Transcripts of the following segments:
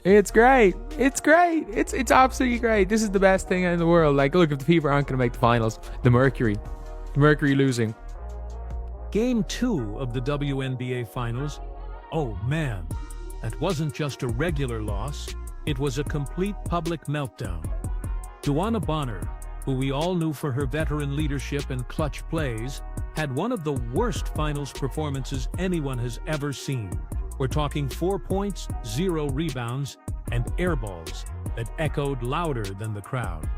It's great. It's great. It's absolutely great. This is the best thing in the world. Like, look, if the people aren't going to make the finals, the Mercury losing. Game 2 of the WNBA Finals. Oh man, that wasn't just a regular loss. It was a complete public meltdown. DeWanna Bonner, who we all knew for her veteran leadership and clutch plays, had one of the worst finals performances anyone has ever seen. We're talking 4 points, 0 rebounds, and airballs that echoed louder than the crowd.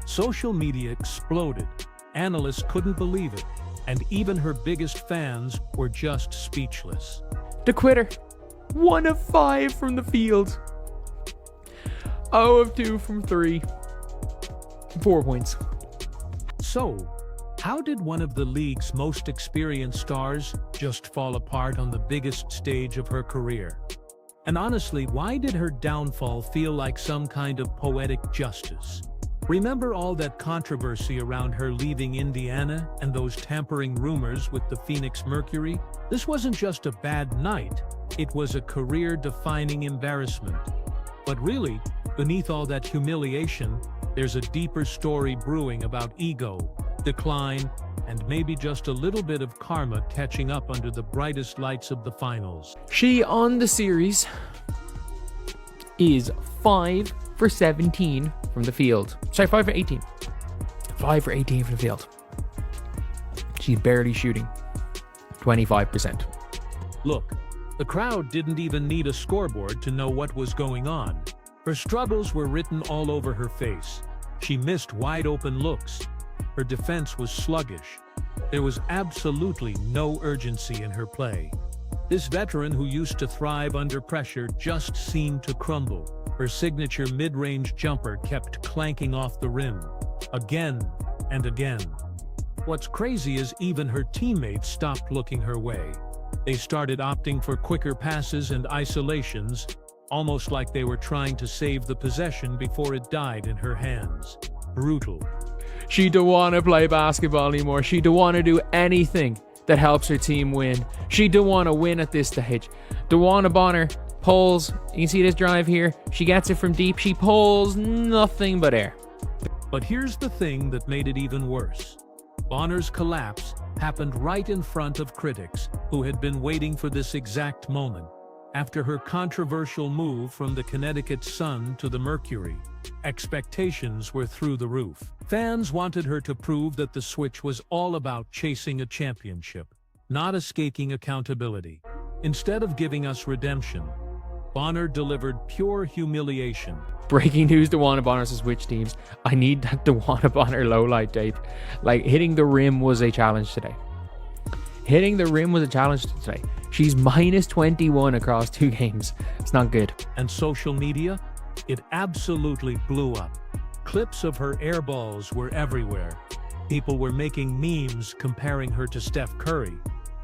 Social media exploded. Analysts couldn't believe it, and even her biggest fans were just speechless. The quitter. 1 of 5 from the field. 0 of 2 from 3. 4 points. So, how did one of the league's most experienced stars just fall apart on the biggest stage of her career? And honestly, why did her downfall feel like some kind of poetic justice? Remember all that controversy around her leaving Indiana and those tampering rumors with the Phoenix Mercury? This wasn't just a bad night, it was a career-defining embarrassment. But really, beneath all that humiliation, there's a deeper story brewing about ego, decline, and maybe just a little bit of karma catching up under the brightest lights of the finals. She, on the series, is 5 for 17 from the field. Sorry, 5 for 18. 5 for 18 from the field. She's barely shooting 25%. Look, the crowd didn't even need a scoreboard to know what was going on. Her struggles were written all over her face. She missed wide-open looks. Her defense was sluggish. There was absolutely no urgency in her play. This veteran who used to thrive under pressure just seemed to crumble. Her signature mid-range jumper kept clanking off the rim, again and again. What's crazy is even her teammates stopped looking her way. They started opting for quicker passes and isolations, almost like they were trying to save the possession before it died in her hands. Brutal. She don't want to play basketball anymore. She don't want to do anything that helps her team win. She don't want to win at this stage. DeWanna Bonner pulls, you can see this drive here. She gets it from deep. She pulls nothing but air. But here's the thing that made it even worse. Bonner's collapse happened right in front of critics who had been waiting for this exact moment. After her controversial move from the Connecticut Sun to the Mercury, expectations were through the roof. Fans wanted her to prove that the switch was all about chasing a championship, not escaping accountability. Instead of giving us redemption, Bonner delivered pure humiliation. Breaking news, DeWanna Bonner to switch teams. I need that DeWanna Bonner lowlight tape. Like, hitting the rim was a challenge today. Hitting the rim was a challenge today. She's minus 21 across 2 games. It's not good. And social media? It absolutely blew up. Clips of her air balls were everywhere. People were making memes comparing her to Steph Curry.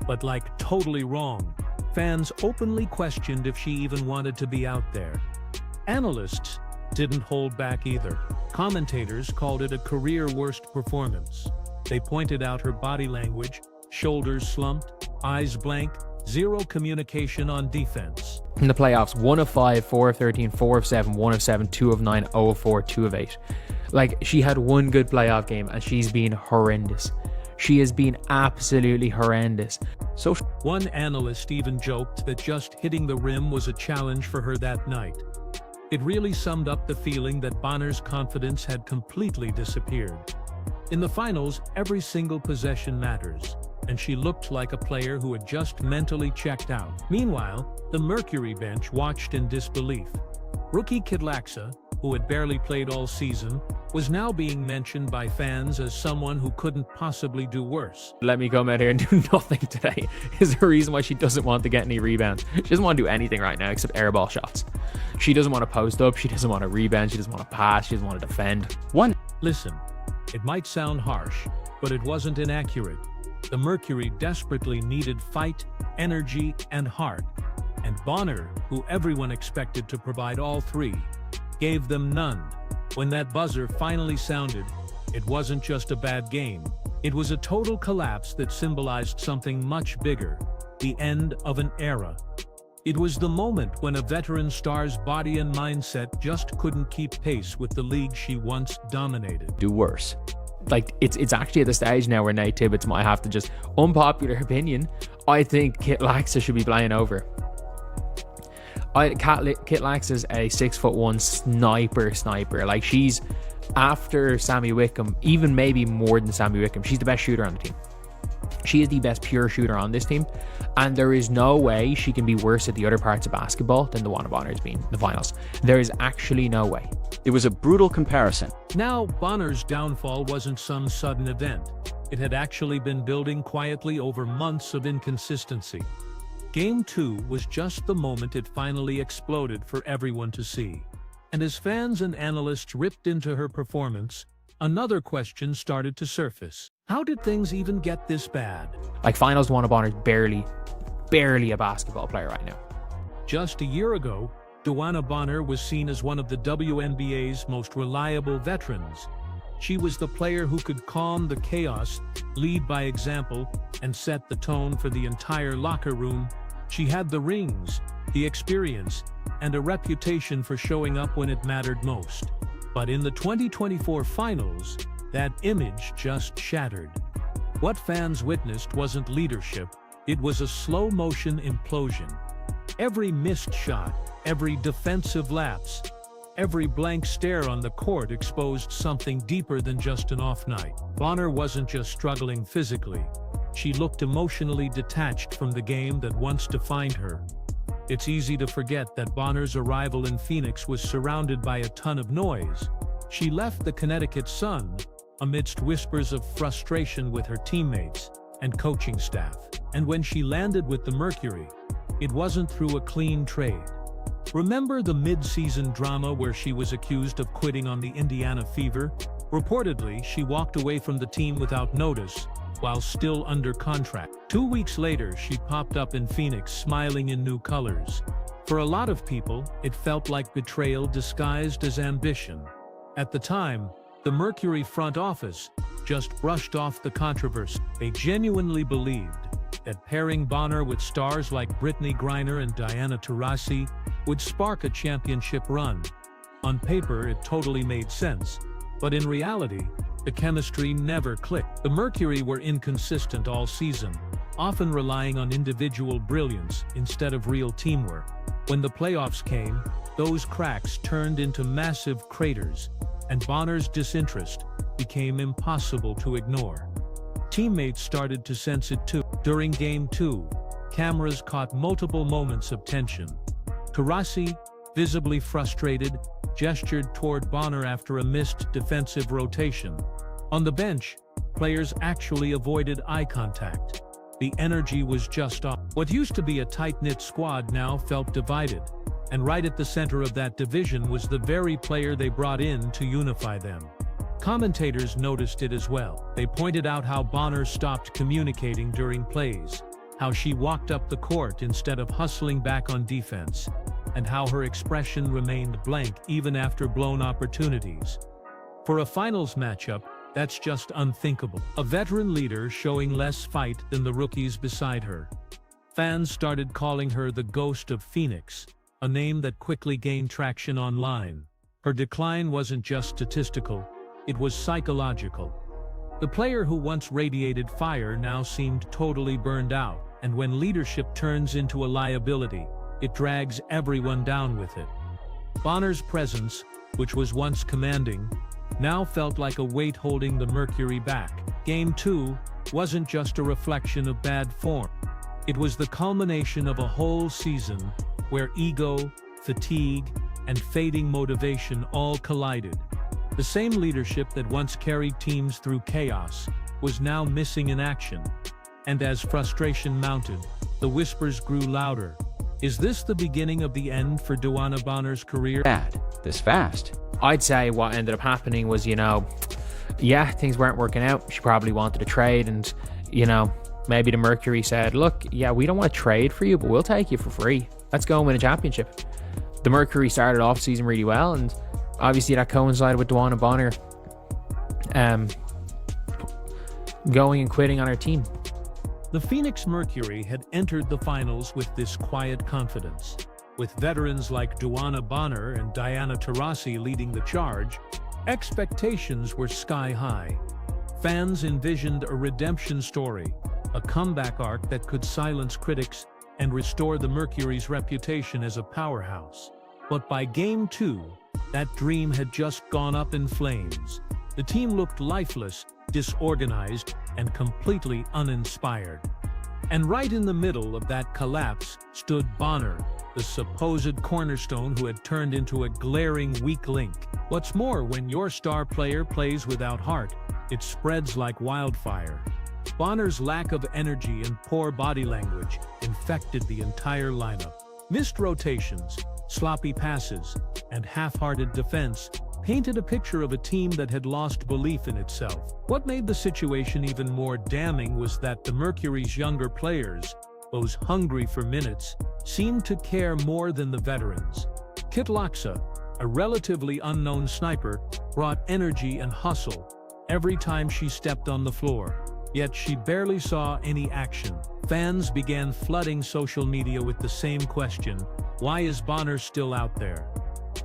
But like, totally wrong. Fans openly questioned if she even wanted to be out there. Analysts didn't hold back either. Commentators called it a career worst performance. They pointed out her body language, shoulders slumped, eyes blank, zero communication on defense. In the playoffs, 1 of 5, 4 of 13, 4 of 7, 1 of 7, 2 of 9, 0 of 4, 2 of 8. Like, she had one good playoff game and she's been horrendous. She has been absolutely horrendous. So one analyst even joked that just hitting the rim was a challenge for her that night. It really summed up the feeling that Bonner's confidence had completely disappeared. In the finals, every single possession matters, and she looked like a player who had just mentally checked out. Meanwhile, the Mercury bench watched in disbelief. Rookie Kidlaxa, who had barely played all season, was now being mentioned by fans as someone who couldn't possibly do worse. Let me come out here and do nothing today is the reason why she doesn't want to get any rebounds. She doesn't want to do anything right now except airball shots. She doesn't want to post up. She doesn't want to rebound. She doesn't want to pass. She doesn't want to defend. Listen, it might sound harsh, but it wasn't inaccurate. The Mercury desperately needed fight, energy, and heart. And Bonner, who everyone expected to provide all three, gave them none. When that buzzer finally sounded, it wasn't just a bad game. It was a total collapse that symbolized something much bigger, the end of an era. It was the moment when a veteran star's body and mindset just couldn't keep pace with the league she once dominated. Do worse. Like, it's actually at the stage now where Nate Tibbetts might have to just, unpopular opinion, I think Kit Laxa should be playing over. Kit Laxa is a 6'1" sniper. Like, she's, after Sammy Wickham, even maybe more than Sammy Wickham, she's the best shooter on the team. She is the best pure shooter on this team, and there is no way she can be worse at the other parts of basketball than DeWanna Bonner has been in the finals. There is actually no way. It was a brutal comparison. Now, Bonner's downfall wasn't some sudden event. It had actually been building quietly over months of inconsistency. Game 2 was just the moment it finally exploded for everyone to see. And as fans and analysts ripped into her performance, another question started to surface. How did things even get this bad? Like, finals DeWanna Bonner's barely a basketball player right now. Just a year ago, DeWanna Bonner was seen as one of the WNBA's most reliable veterans. She was the player who could calm the chaos, lead by example, and set the tone for the entire locker room. She had the rings, the experience, and a reputation for showing up when it mattered most. But in the 2024 finals, that image just shattered. What fans witnessed wasn't leadership, it was a slow-motion implosion. Every missed shot, every defensive lapse, every blank stare on the court exposed something deeper than just an off night. Bonner wasn't just struggling physically. She looked emotionally detached from the game that once defined her. It's easy to forget that Bonner's arrival in Phoenix was surrounded by a ton of noise. She left the Connecticut Sun amidst whispers of frustration with her teammates and coaching staff. And when she landed with the Mercury, it wasn't through a clean trade. Remember the mid-season drama where she was accused of quitting on the Indiana Fever? Reportedly, she walked away from the team without notice, while still under contract. 2 weeks later, she popped up in Phoenix smiling in new colors. For a lot of people, it felt like betrayal disguised as ambition. At the time, the Mercury front office just brushed off the controversy. They genuinely believed that pairing Bonner with stars like Brittany Griner and Diana Taurasi would spark a championship run. On paper, it totally made sense, but in reality, the chemistry never clicked. The Mercury were inconsistent all season, often relying on individual brilliance instead of real teamwork. When the playoffs came, those cracks turned into massive craters, and Bonner's disinterest became impossible to ignore. Teammates started to sense it too. During Game 2, cameras caught multiple moments of tension. Taurasi, visibly frustrated, gestured toward Bonner after a missed defensive rotation. On the bench, players actually avoided eye contact. The energy was just off. What used to be a tight-knit squad now felt divided, and right at the center of that division was the very player they brought in to unify them. Commentators noticed it as well. They pointed out how Bonner stopped communicating during plays, how she walked up the court instead of hustling back on defense, and how her expression remained blank even after blown opportunities. For a finals matchup, that's just unthinkable. A veteran leader showing less fight than the rookies beside her. Fans started calling her the Ghost of Phoenix, a name that quickly gained traction online. Her decline wasn't just statistical, it was psychological. The player who once radiated fire now seemed totally burned out, and when leadership turns into a liability, it drags everyone down with it. Bonner's presence, which was once commanding, now felt like a weight holding the Mercury back. Game 2 wasn't just a reflection of bad form. It was the culmination of a whole season where ego, fatigue, and fading motivation all collided. The same leadership that once carried teams through chaos was now missing in action. And as frustration mounted, the whispers grew louder. Is this the beginning of the end for DeWanna Bonner's career? Bad. This fast. I'd say what ended up happening was, yeah, things weren't working out. She probably wanted a trade, and, maybe the Mercury said, look, yeah, we don't want to trade for you, but we'll take you for free. Let's go and win a championship. The Mercury started off season really well, and obviously that coincided with DeWanna Bonner going and quitting on her team. The Phoenix Mercury had entered the finals with this quiet confidence. With veterans like DeWanna Bonner and Diana Taurasi leading the charge, expectations were sky high. Fans envisioned a redemption story, a comeback arc that could silence critics and restore the Mercury's reputation as a powerhouse. But by Game 2, that dream had just gone up in flames. The team looked lifeless, disorganized, and completely uninspired. And right in the middle of that collapse stood Bonner, the supposed cornerstone who had turned into a glaring weak link. What's more, when your star player plays without heart, it spreads like wildfire. Bonner's lack of energy and poor body language infected the entire lineup. Missed rotations, sloppy passes, and half-hearted defense painted a picture of a team that had lost belief in itself. What made the situation even more damning was that the Mercury's younger players, those hungry for minutes, seemed to care more than the veterans. Kit Laksa, a relatively unknown sniper, brought energy and hustle every time she stepped on the floor. Yet she barely saw any action. Fans began flooding social media with the same question: why is Bonner still out there?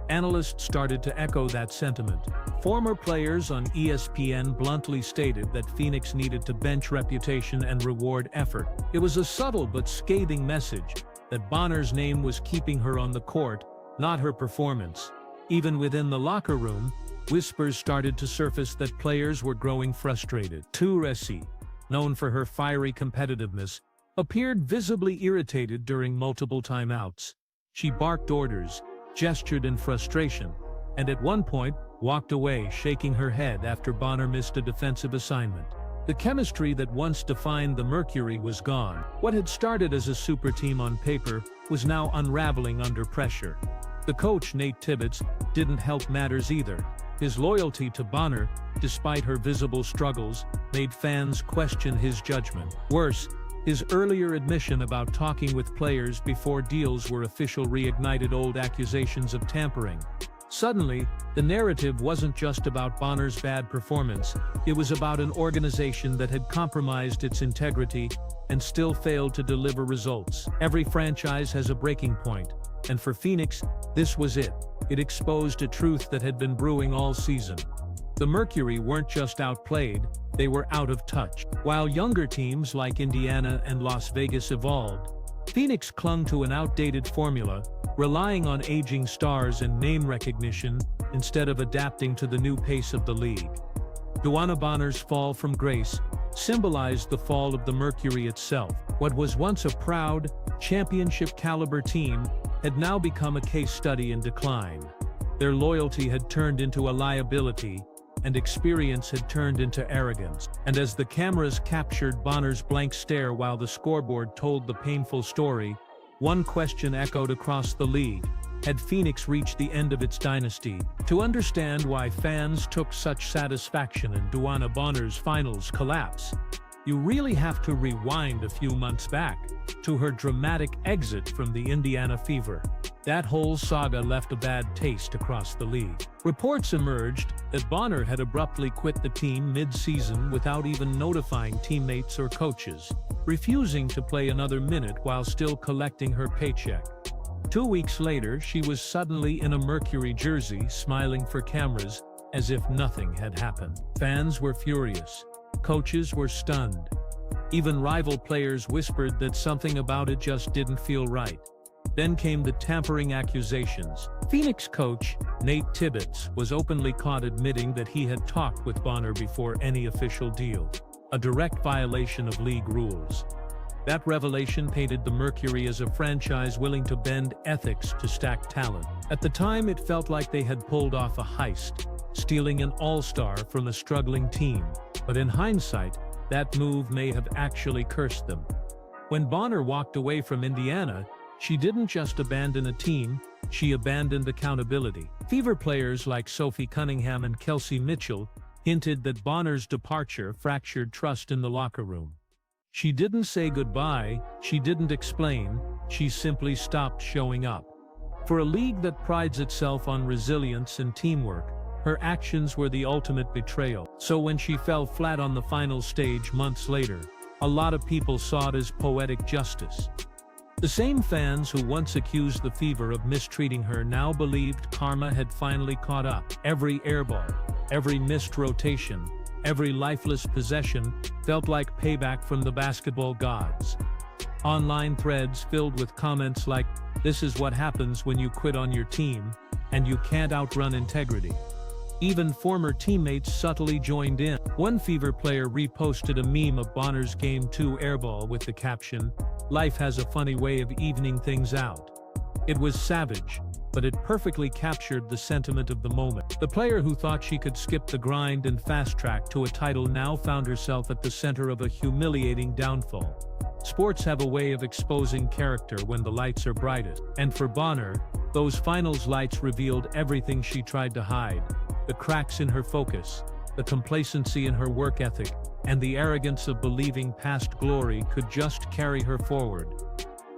Analysts started to echo that sentiment. Former players on ESPN bluntly stated that Phoenix needed to bench reputation and reward effort. It was a subtle but scathing message that Bonner's name was keeping her on the court, not her performance. Even within the locker room, whispers started to surface that players were growing frustrated. Taurasi, known for her fiery competitiveness, appeared visibly irritated during multiple timeouts. She barked orders, gestured in frustration, and at one point walked away shaking her head after Bonner missed a defensive assignment. The chemistry that once defined the Mercury was gone. What had started as a super team on paper was now unraveling under pressure. The coach, Nate Tibbetts, didn't help matters either. His loyalty to Bonner, despite her visible struggles, made fans question his judgment. Worse, his earlier admission about talking with players before deals were official reignited old accusations of tampering. Suddenly, the narrative wasn't just about Bonner's bad performance, it was about an organization that had compromised its integrity and still failed to deliver results. Every franchise has a breaking point, and for Phoenix, this was it. It exposed a truth that had been brewing all season. The Mercury weren't just outplayed, they were out of touch. While younger teams like Indiana and Las Vegas evolved, Phoenix clung to an outdated formula, relying on aging stars and name recognition instead of adapting to the new pace of the league. DeWanna Bonner's fall from grace symbolized the fall of the Mercury itself. What was once a proud, championship-caliber team had now become a case study in decline. Their loyalty had turned into a liability, and experience had turned into arrogance. And as the cameras captured Bonner's blank stare while the scoreboard told the painful story, one question echoed across the league: had Phoenix reached the end of its dynasty? To understand why fans took such satisfaction in DeWanna Bonner's finals collapse, you really have to rewind a few months back to her dramatic exit from the Indiana Fever. That whole saga left a bad taste across the league. Reports emerged that Bonner had abruptly quit the team mid-season without even notifying teammates or coaches, refusing to play another minute while still collecting her paycheck. 2 weeks later, she was suddenly in a Mercury jersey, smiling for cameras as if nothing had happened. Fans were furious. Coaches were stunned. Even rival players whispered that something about it just didn't feel right. Then came the tampering accusations. Phoenix coach Nate Tibbetts was openly caught admitting that he had talked with Bonner before any official deal, a direct violation of league rules. That revelation painted the Mercury as a franchise willing to bend ethics to stack talent. At the time, it felt like they had pulled off a heist, stealing an all-star from a struggling team. But in hindsight, that move may have actually cursed them. When Bonner walked away from Indiana, she didn't just abandon a team, she abandoned accountability. Fever players like Sophie Cunningham and Kelsey Mitchell hinted that Bonner's departure fractured trust in the locker room. She didn't say goodbye, she didn't explain, she simply stopped showing up. For a league that prides itself on resilience and teamwork, her actions were the ultimate betrayal. So when she fell flat on the final stage months later, A lot of people saw it as poetic justice. The same fans who once accused the Fever of mistreating her now believed karma had finally caught up. Every airball, every missed rotation, every lifeless possession felt like payback from the basketball gods. Online threads filled with comments like, "This is what happens when you quit on your team, and you can't outrun integrity." Even former teammates subtly joined in. One Fever player reposted a meme of Bonner's Game 2 airball with the caption, "Life has a funny way of evening things out." It was savage, but it perfectly captured the sentiment of the moment. The player who thought she could skip the grind and fast track to a title now found herself at the center of a humiliating downfall. Sports have a way of exposing character when the lights are brightest. And for Bonner, those finals lights revealed everything she tried to hide. The cracks in her focus, the complacency in her work ethic, and the arrogance of believing past glory could just carry her forward.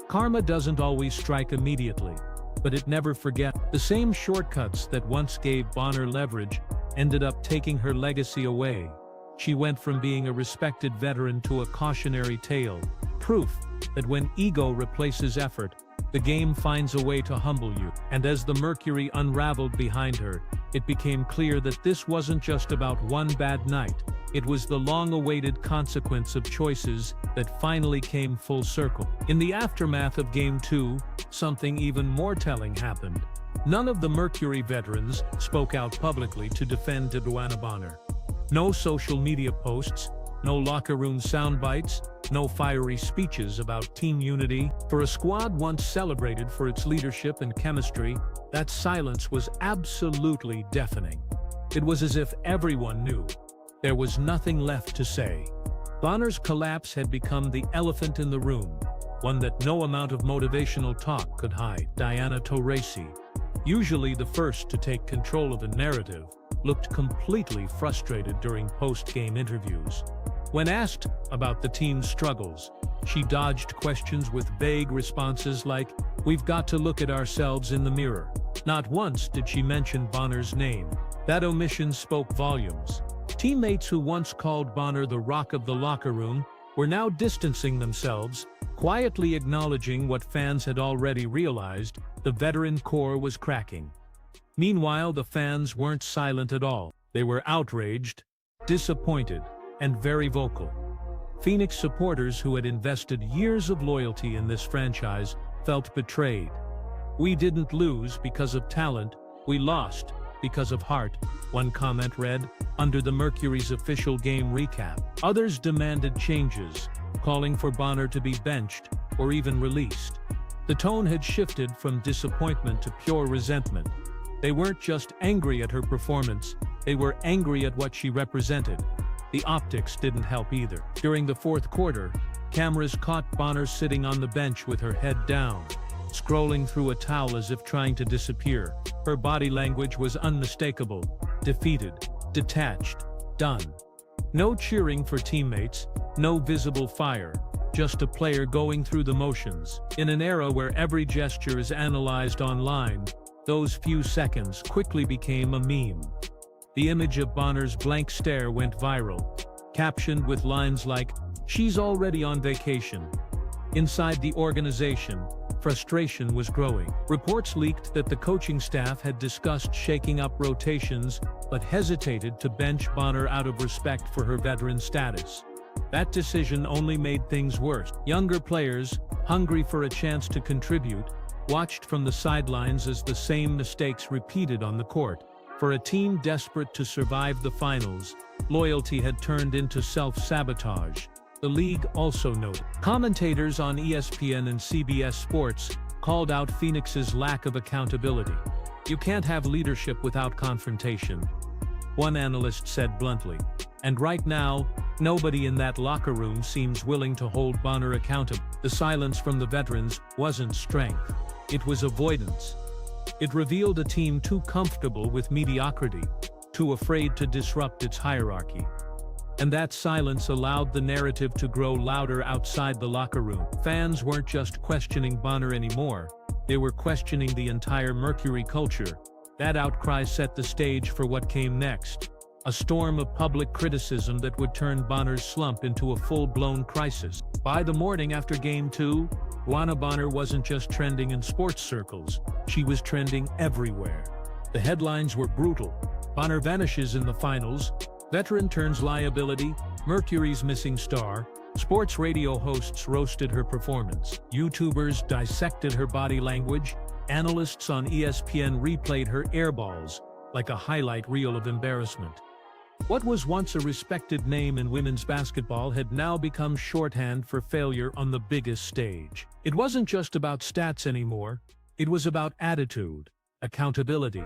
Karma doesn't always strike immediately, but it never forgets. The same shortcuts that once gave Bonner leverage ended up taking her legacy away. She went from being a respected veteran to a cautionary tale, proof that when ego replaces effort, the game finds a way to humble you. And as the mercury unraveled behind her, it became clear that this wasn't just about one bad night. It was the long-awaited consequence of choices that finally came full circle. In the aftermath of Game 2, something even more telling happened. None of the Mercury veterans spoke out publicly to defend DeWanna Bonner. No social media posts, no locker room soundbites, no fiery speeches about team unity. For a squad once celebrated for its leadership and chemistry, that silence was absolutely deafening. It was as if everyone knew. There was nothing left to say. Bonner's collapse had become the elephant in the room, one that no amount of motivational talk could hide. Diana Taurasi, usually the first to take control of a narrative, looked completely frustrated during post-game interviews. When asked about the team's struggles, she dodged questions with vague responses like, "We've got to look at ourselves in the mirror." Not once did she mention Bonner's name. That omission spoke volumes. Teammates who once called Bonner the rock of the locker room were now distancing themselves, quietly acknowledging what fans had already realized: the veteran core was cracking. Meanwhile, the fans weren't silent at all. They were outraged, disappointed, and very vocal. Phoenix supporters who had invested years of loyalty in this franchise felt betrayed. "We didn't lose because of talent, we lost because of heart," one comment read, under the Mercury's official game recap. Others demanded changes, calling for Bonner to be benched or even released. The tone had shifted from disappointment to pure resentment. They weren't just angry at her performance, they were angry at what she represented. The optics didn't help either. During the fourth quarter, cameras caught Bonner sitting on the bench with her head down, scrolling through a towel as if trying to disappear. Her body language was unmistakable: defeated, detached, done. No cheering for teammates, no visible fire, just a player going through the motions. In an era where every gesture is analyzed online, those few seconds quickly became a meme. The image of Bonner's blank stare went viral, captioned with lines like, "She's already on vacation." Inside the organization, frustration was growing. Reports leaked that the coaching staff had discussed shaking up rotations, but hesitated to bench Bonner out of respect for her veteran status. That decision only made things worse. Younger players, hungry for a chance to contribute, watched from the sidelines as the same mistakes repeated on the court. For a team desperate to survive the finals, loyalty had turned into self-sabotage. The league also noted. Commentators on ESPN and CBS Sports called out Phoenix's lack of accountability. "You can't have leadership without confrontation," one analyst said bluntly. And right now, nobody in that locker room seems willing to hold Bonner accountable. The silence from the veterans wasn't strength, it was avoidance. It revealed a team too comfortable with mediocrity, too afraid to disrupt its hierarchy. And that silence allowed the narrative to grow louder outside the locker room. Fans weren't just questioning Bonner anymore, they were questioning the entire Mercury culture. That outcry set the stage for what came next. a storm of public criticism that would turn Bonner's slump into a full-blown crisis. By the morning after Game 2, DeWanna Bonner wasn't just trending in sports circles, she was trending everywhere. The headlines were brutal. Bonner vanishes in the finals, veteran turns liability, Mercury's missing star. Sports radio hosts roasted her performance. YouTubers dissected her body language. Analysts on ESPN replayed her airballs like a highlight reel of embarrassment. What was once a respected name in women's basketball had now become shorthand for failure on the biggest stage. It wasn't just about stats anymore. It was about attitude, accountability,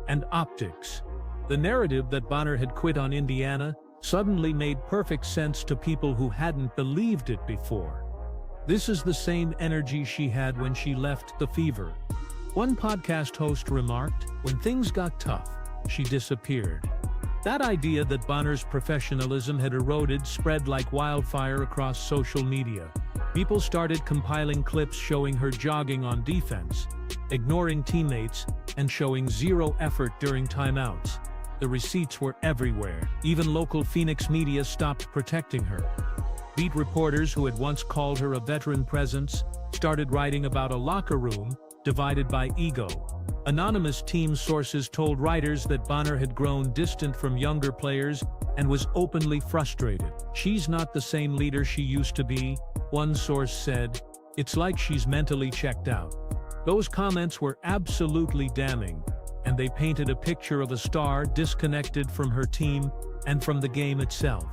and optics. The narrative that Bonner had quit on Indiana suddenly made perfect sense to people who hadn't believed it before. This is the same energy she had when she left the Fever. One podcast host remarked, "When things got tough, she disappeared." That idea that Bonner's professionalism had eroded spread like wildfire across social media. People started compiling clips showing her jogging on defense, ignoring teammates, and showing zero effort during timeouts. The receipts were everywhere. Even local Phoenix media stopped protecting her. Beat reporters who had once called her a veteran presence started writing about a locker room divided by ego. Anonymous team sources told writers that Bonner had grown distant from younger players and was openly frustrated. "She's not the same leader she used to be," one source said. "It's like she's mentally checked out." Those comments were absolutely damning, and they painted a picture of a star disconnected from her team and from the game itself.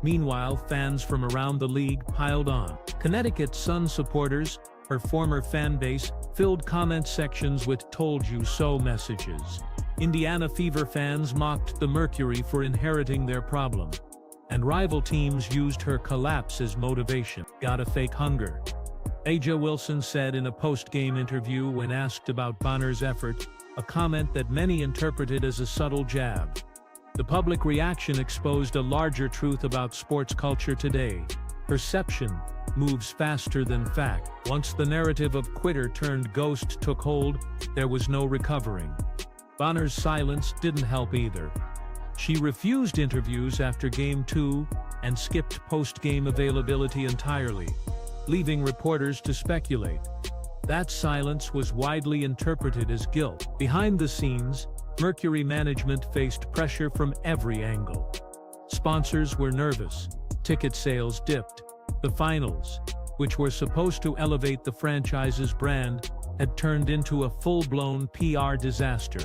Meanwhile, fans from around the league piled on. Connecticut Sun supporters, her former fan base, filled comment sections with "told you so" messages. Indiana Fever fans mocked the Mercury for inheriting their problem. And rival teams used her collapse as motivation. "Gotta fake hunger," Aja Wilson said in a post-game interview when asked about Bonner's effort, a comment that many interpreted as a subtle jab. The public reaction exposed a larger truth about sports culture today. Perception moves faster than fact. Once the narrative of quitter turned ghost took hold, there was no recovering. Bonner's silence didn't help either. She refused interviews after Game 2 and skipped post-game availability entirely, leaving reporters to speculate. That silence was widely interpreted as guilt. Behind the scenes, Mercury management faced pressure from every angle. Sponsors were nervous. Ticket sales dipped. The finals, which were supposed to elevate the franchise's brand, had turned into a full-blown PR disaster.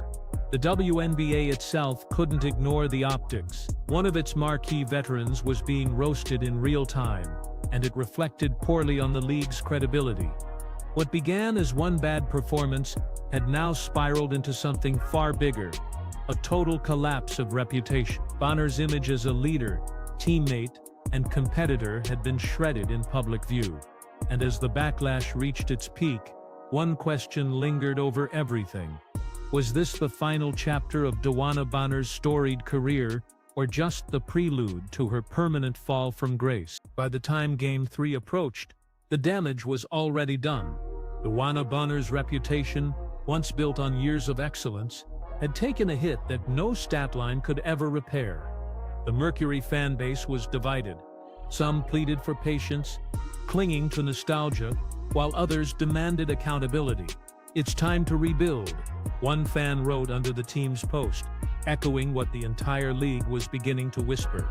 The WNBA itself couldn't ignore the optics. One of its marquee veterans was being roasted in real time, and it reflected poorly on the league's credibility. What began as one bad performance had now spiraled into something far bigger, a total collapse of reputation. Bonner's image as a leader, teammate, and competitor had been shredded in public view. And as the backlash reached its peak, one question lingered over everything. Was this the final chapter of DeWanna Bonner's storied career, or just the prelude to her permanent fall from grace? By the time Game 3 approached, the damage was already done. DeWanna Bonner's reputation, once built on years of excellence, had taken a hit that no stat line could ever repair. The Mercury fan base was divided. Some pleaded for patience, clinging to nostalgia, while others demanded accountability. "It's time to rebuild," one fan wrote under the team's post, echoing what the entire league was beginning to whisper.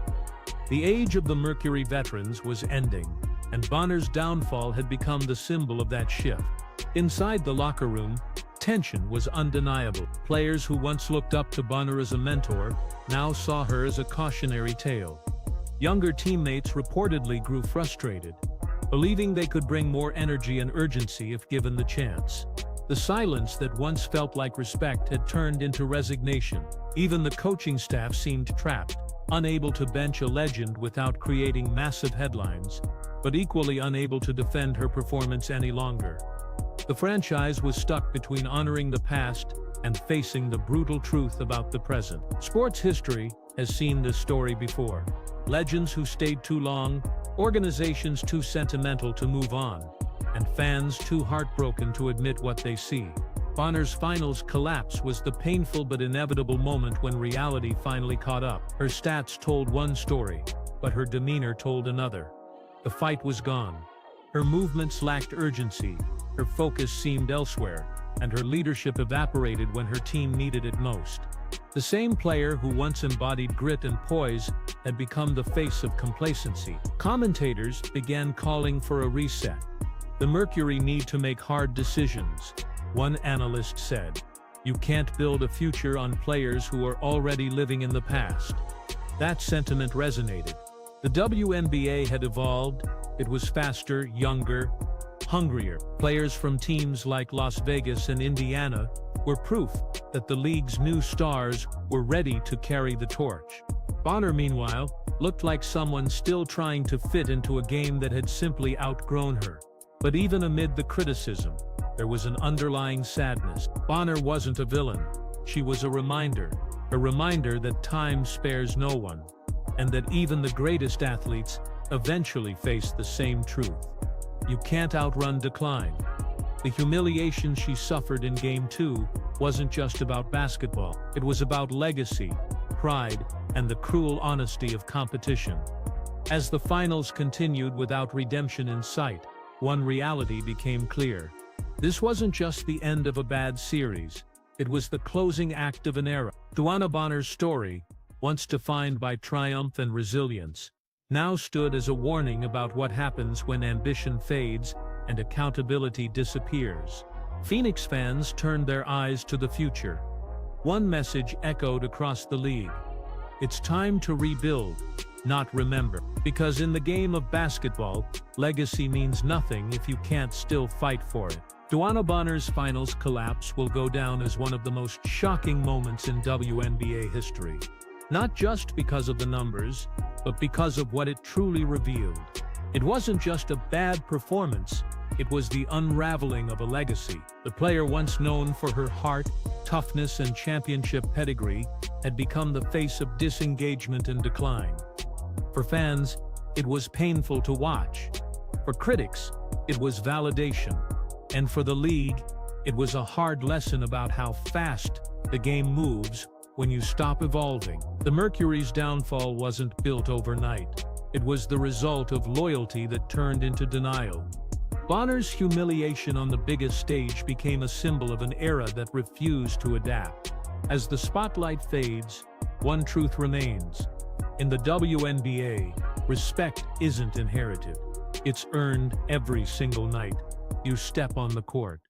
The age of the Mercury veterans was ending, and Bonner's downfall had become the symbol of that shift. Inside the locker room, tension was undeniable. Players who once looked up to Bonner as a mentor now saw her as a cautionary tale. Younger teammates reportedly grew frustrated, believing they could bring more energy and urgency if given the chance. The silence that once felt like respect had turned into resignation. Even the coaching staff seemed trapped, unable to bench a legend without creating massive headlines, but equally unable to defend her performance any longer. The franchise was stuck between honoring the past and facing the brutal truth about the present. Sports history has seen this story before. Legends who stayed too long, organizations too sentimental to move on, and fans too heartbroken to admit what they see. Bonner's finals collapse was the painful but inevitable moment when reality finally caught up. Her stats told one story, but her demeanor told another. The fight was gone. Her movements lacked urgency, her focus seemed elsewhere, and her leadership evaporated when her team needed it most. The same player who once embodied grit and poise had become the face of complacency. Commentators began calling for a reset. The Mercury need to make hard decisions. One analyst said, "You can't build a future on players who are already living in the past." That sentiment resonated. The WNBA had evolved. It was faster, younger, hungrier. Players from teams like Las Vegas and Indiana were proof that the league's new stars were ready to carry the torch. Bonner, meanwhile, looked like someone still trying to fit into a game that had simply outgrown her. But even amid the criticism, there was an underlying sadness. Bonner wasn't a villain. She was a reminder that time spares no one, and that even the greatest athletes eventually face the same truth. You can't outrun decline. The humiliation she suffered in Game 2 wasn't just about basketball. It was about legacy, pride, and the cruel honesty of competition. As the finals continued without redemption in sight, one reality became clear. This wasn't just the end of a bad series. It was the closing act of an era. DeWanna Bonner's story, once defined by triumph and resilience, now stood as a warning about what happens when ambition fades and accountability disappears. Phoenix fans turned their eyes to the future. One message echoed across the league: it's time to rebuild, not remember. Because in the game of basketball, legacy means nothing if you can't still fight for it. DeWanna Bonner's finals collapse will go down as one of the most shocking moments in WNBA history. Not just because of the numbers, but because of what it truly revealed. It wasn't just a bad performance, it was the unraveling of a legacy. The player once known for her heart, toughness, and championship pedigree had become the face of disengagement and decline. For fans, it was painful to watch. For critics, it was validation. And for the league, it was a hard lesson about how fast the game moves when you stop evolving. The Mercury's downfall wasn't built overnight. It was the result of loyalty that turned into denial. Bonner's humiliation on the biggest stage became a symbol of an era that refused to adapt. As the spotlight fades, one truth remains. In the WNBA, respect isn't inherited. It's earned every single night you step on the court.